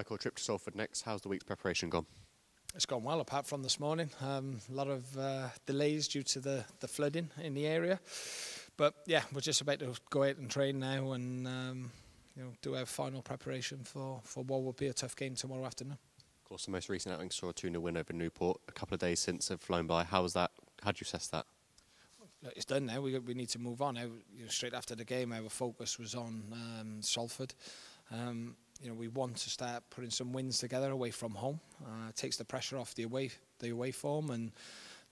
Michael, trip to Salford next. How's the week's preparation gone? It's gone well, apart from this morning. A lot of delays due to the flooding in the area. But yeah, we're just about to go out and train now and do our final preparation for what will be a tough game tomorrow afternoon. Of course, the most recent outing saw a 2-0 win over Newport. A couple of days since have flown by. How was that? How do you assess that? Look, it's done now. We need to move on. Straight after the game, our focus was on Salford. We want to start putting some wins together away from home. It takes the pressure off the away form and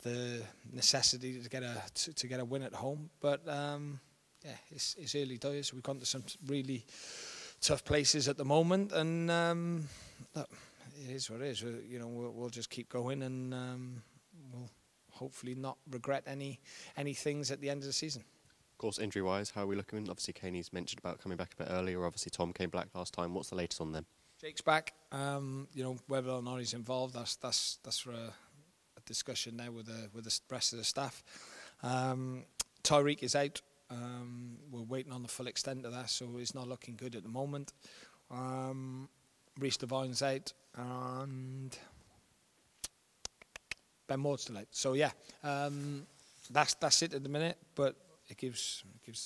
the necessity to get a win at home. But it's early days. We've gone to some really tough places at the moment, and look, it is what it is. We'll just keep going, and we'll hopefully not regret any things at the end of the season. Of course, injury-wise, how are we looking? Obviously, Kaney's mentioned about coming back a bit earlier. Obviously, Tom came back last time. What's the latest on them? Jake's back. Whether or not he's involved, that's for a discussion now with the rest of the staff. Tyreek is out. We're waiting on the full extent of that, so it's not looking good at the moment. Reece Devine's out, and Ben Ward's still out. So yeah, that's it at the minute. But it gives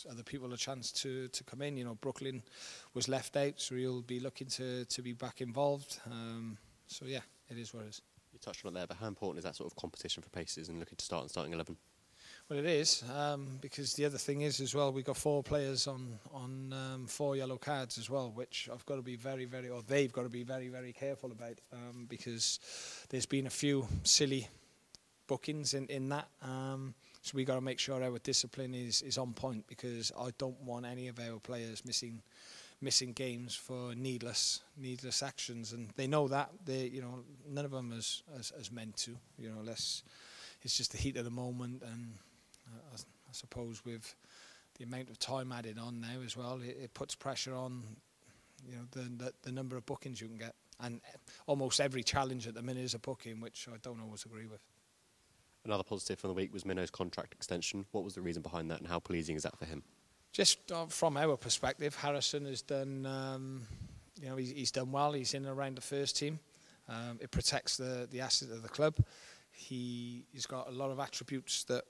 other people a chance to come in. Brooklyn was left out, so he'll be looking to be back involved. So yeah, it is what it is. You touched on it there, but how important is that sort of competition for paces and looking to start in starting 11? Well, it is, because the other thing is as well, we've got 4 players on 4 yellow cards as well, which they've got to be very, very careful about, because there's been a few silly bookings in that. So we got to make sure our discipline is on point, because I don't want any of our players missing games for needless actions, and they know that. None of them has meant to. It's just the heat of the moment, and I suppose with the amount of time added on now as well, it puts pressure on the number of bookings you can get, and almost every challenge at the minute is a booking, which I don't always agree with. Another positive from the week was Minno's contract extension. What was the reason behind that, and how pleasing is that for him? Just from our perspective, Harrison has done, he's done well. He's in and around the first team. It protects the asset of the club. He's got a lot of attributes that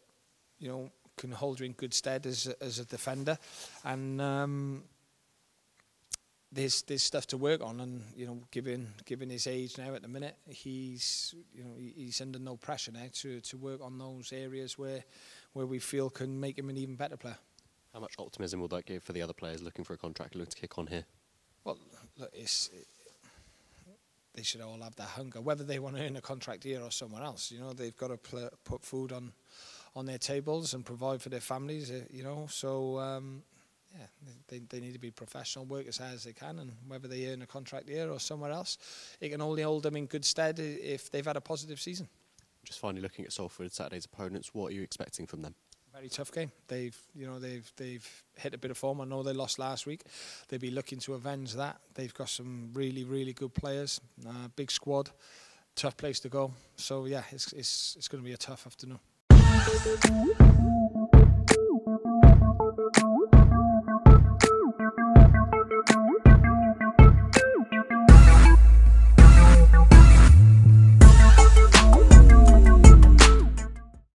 can hold you in good stead as a defender, and there's stuff to work on. And given his age now at the minute, he's under no pressure now to work on those areas where we feel can make him an even better player. How much optimism will that give for the other players looking for a contract, looking to kick on here? Well, look, they should all have that hunger, whether they want to earn a contract here or somewhere else. They've got to put food on their tables and provide for their families. So they need to be professional, work as hard as they can, and whether they earn a contract here or somewhere else, it can only hold them in good stead if they've had a positive season. Just finally looking at Salford, Saturday's opponents, what are you expecting from them? Very tough game. They've hit a bit of form. I know they lost last week. They'll be looking to avenge that. They've got some really good players, big squad, tough place to go. So yeah, it's going to be a tough afternoon.